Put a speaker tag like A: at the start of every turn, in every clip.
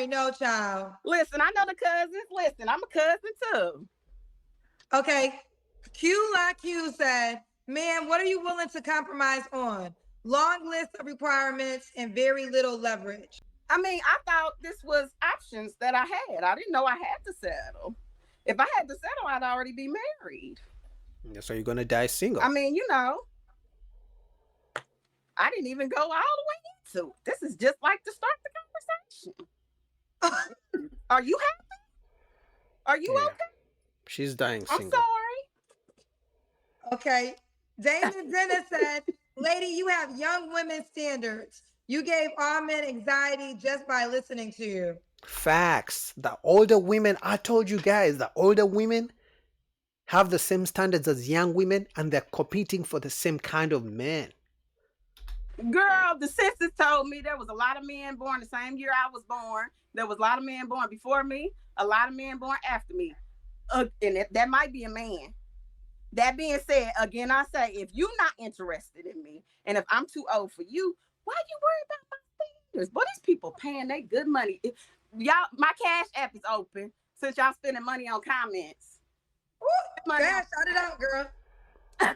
A: sorry, no, child.
B: Listen, I know the cousins. Listen, I'm a cousin too.
A: Okay. Q La Q said, ma'am, what are you willing to compromise on? Long list of requirements and very little leverage.
B: I mean, I thought this was options that I had. I didn't know I had to settle. If I had to settle, I'd already be married.
C: So you're gonna die single.
B: I mean, I didn't even go all the way into it. This is just like to start the conversation. Are you happy? Are you
C: Yeah.
B: okay?
C: She's dying
B: I'm
C: single.
B: sorry.
A: Okay. David Dennis said, lady, you have young women standards. You gave all men anxiety just by listening to you.
C: Facts. The older women, I told you guys, the older women have the same standards as young women and they're competing for the same kind of men.
B: Girl, the census told me there was a lot of men born the same year I was born. There was a lot of men born before me, a lot of men born after me. And that might be a man. That being said, again, I say, if you're not interested in me, and if I'm too old for you, why you worry about my standards? Boy, these people paying they good money. Y'all, my Cash App is open since y'all spending money on comments.
A: Money shout it out, girl.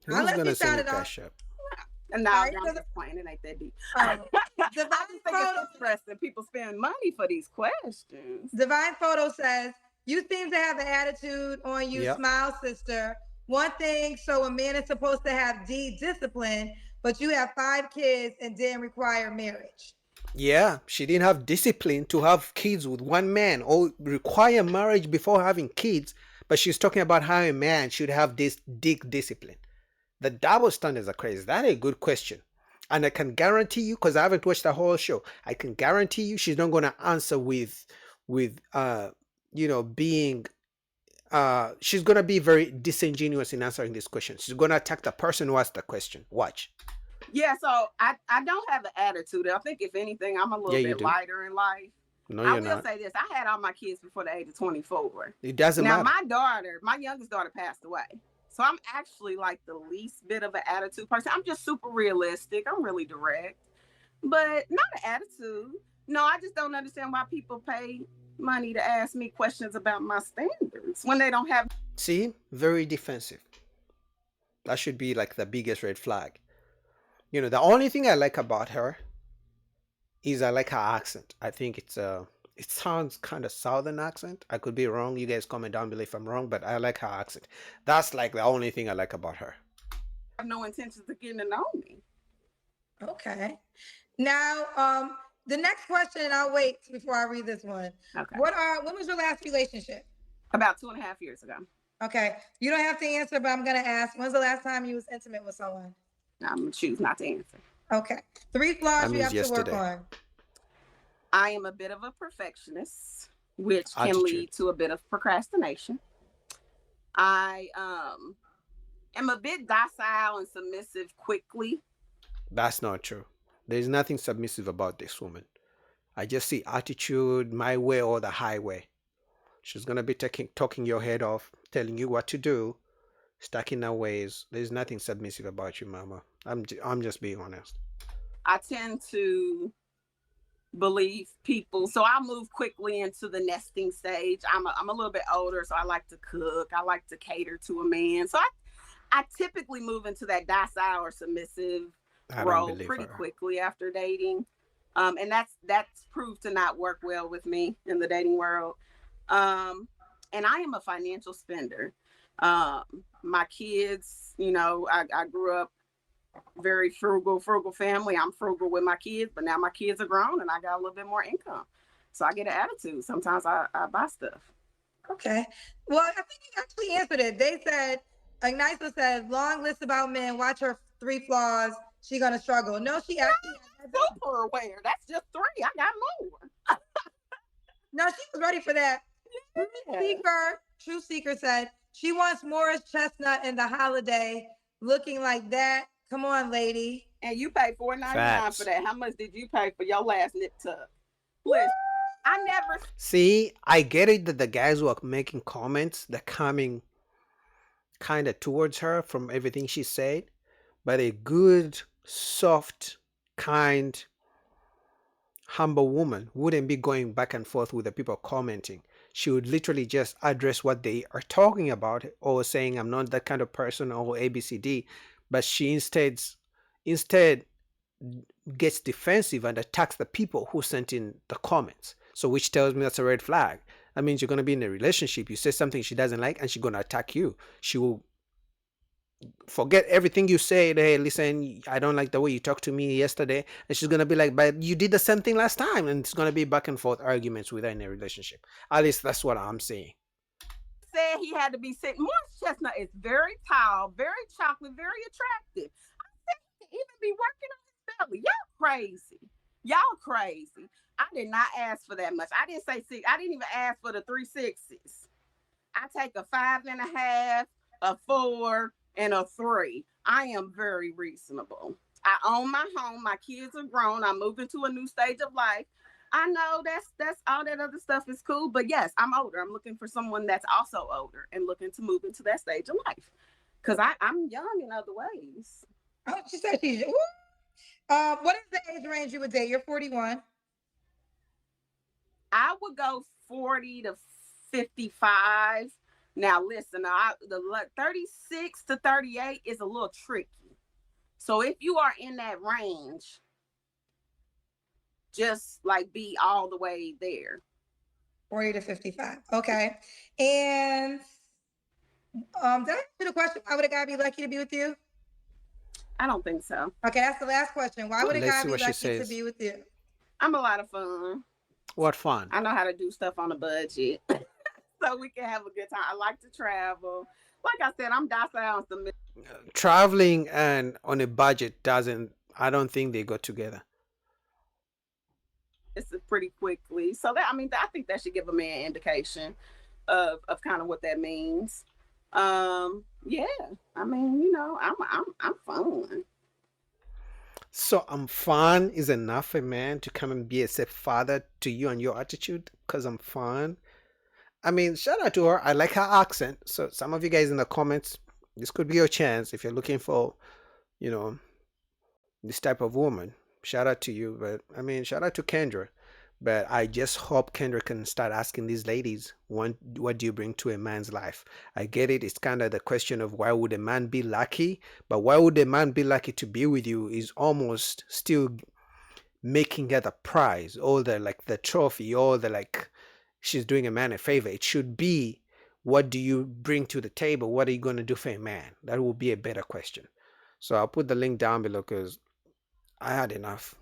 C: Who's gonna send you Cash App?
B: No, I'm just playing. It ain't that deep. I just think it's interesting. People spend money for these questions.
A: Divine Photo says, you seem to have the attitude on you, yep. Smile, sister. One thing, so a man is supposed to have discipline, but you have 5 kids and didn't require marriage.
C: Yeah, she didn't have discipline to have kids with one man or require marriage before having kids, but she's talking about how a man should have this discipline. The double standards are crazy. That is a good question. And I can guarantee you, because I haven't watched the whole show, I can guarantee you she's not going to answer with being, she's going to be very disingenuous in answering this question. She's going to attack the person who asked the question. Watch.
B: Yeah, so I don't have an attitude. I think if anything, I'm a little bit lighter in life.
C: No, you're
B: not. I will say this. I had all my kids before the age of 24.
C: It doesn't matter.
B: Now, my youngest daughter passed away. So I'm actually like the least bit of an attitude person. I'm just super realistic. I'm really direct, but not an attitude. No, I just don't understand why people pay money to ask me questions about my standards when they don't have.
C: See, very defensive. That should be like the biggest red flag. The only thing I like about her is I like her accent. I think it sounds kind of southern accent. I could be wrong. You guys comment down below if I'm wrong, but I like her accent. That's like the only thing I like about her.
B: I have no intentions of getting to know me.
A: Okay. Now, the next question, and I'll wait before I read this one. Okay. When was your last relationship?
B: About 2.5 years ago.
A: Okay. You don't have to answer, but I'm going to ask, when's the last time you was intimate with someone?
B: I'm going to choose not to answer.
A: Okay. 3 flaws you have to work on.
B: I am a bit of a perfectionist, which can lead to a bit of procrastination. I am a bit docile and submissive quickly.
C: That's not true. There's nothing submissive about this woman. I just see attitude, my way or the highway. She's going to be talking your head off, telling you what to do, stuck in her ways. There's nothing submissive about you, mama. I'm just being honest.
B: I tend to believe people, so I'll move quickly into the nesting stage. I'm a little bit older, so I like to cook. I like to cater to a man. So I typically move into that docile or submissive role pretty quickly after dating. And that's proved to not work well with me in the dating world. And I am a financial spender. My kids, I grew up very frugal family. I'm frugal with my kids, but now my kids are grown and I got a little bit more income. So I get an attitude. Sometimes I buy stuff.
A: Okay. Well, I think you actually answered it. They said, Ignacio said, long list about men, watch her 3 flaws. She gonna struggle. No, she actually
B: super aware. That's just 3. I got more.
A: No, she was ready for that. Yeah. True Seeker said, she wants Morris Chestnut in the holiday looking like that. Come on, lady.
B: And you paid $4.99 for that. How much did you pay for your last nip tuck? Listen, I never.
C: See, I get it that the guys who are making comments, they're coming kind of towards her from everything she said, but a good, soft, kind, humble woman wouldn't be going back and forth with the people commenting. She would literally just address what they are talking about, or saying, I'm not that kind of person, or ABCD. But she instead gets defensive and attacks the people who sent in the comments. So which tells me that's a red flag. That means you're going to be in a relationship. You say something she doesn't like and she's going to attack you. She will forget everything you said. Hey, listen, I don't like the way you talked to me yesterday. And she's going to be like, but you did the same thing last time. And it's going to be back and forth arguments with her in a relationship. At least that's what I'm saying.
B: Said he had to be sitting. Morris Chestnut is very tall, very chocolate, very attractive. I said he can even be working on his belly. Y'all crazy. Y'all crazy. I did not ask for that much. I didn't say six. I didn't even ask for the 3 6s. I take a 5.5, a 4, and a 3. I am very reasonable. I own my home. My kids are grown. I'm moving to a new stage of life. I know that's all that other stuff is cool, but yes, I'm older. I'm looking for someone that's also older and looking to move into that stage of life, because I'm young in other ways.
A: Oh, she said she's. What is the age range you would date? You're 41.
B: I would go 40 to 55. Now, listen, the 36 to 38 is a little tricky. So if you are in that range, just like be all the way there.
A: 40 to 55. Okay. And did I ask you the question? Why would a guy be lucky to be with you?
B: I don't think so.
A: Okay, that's the last question. Why would a guy be lucky to be with you?
B: I'm a lot of fun.
C: What fun?
B: I know how to do stuff on a budget. So we can have a good time. I like to travel. Like I said, I'm docile on some.
C: Traveling and on a budget I don't think they go together.
B: It's pretty quickly. So that, I think that should give a man indication of kind of what that means. Yeah. I'm fun.
C: So I'm fun is enough for a man to come and be a stepfather to you and your attitude because I'm fun. Shout out to her. I like her accent. So some of you guys in the comments, this could be your chance if you're looking for, this type of woman. Shout out to you. But shout out to Kendra. But I just hope Kendra can start asking these ladies, what do you bring to a man's life? I get it. It's kind of the question of why would a man be lucky? But why would a man be lucky to be with you is almost still making her the prize, or the trophy, or she's doing a man a favor. It should be, what do you bring to the table? What are you going to do for a man? That will be a better question. So I'll put the link down below because I had enough.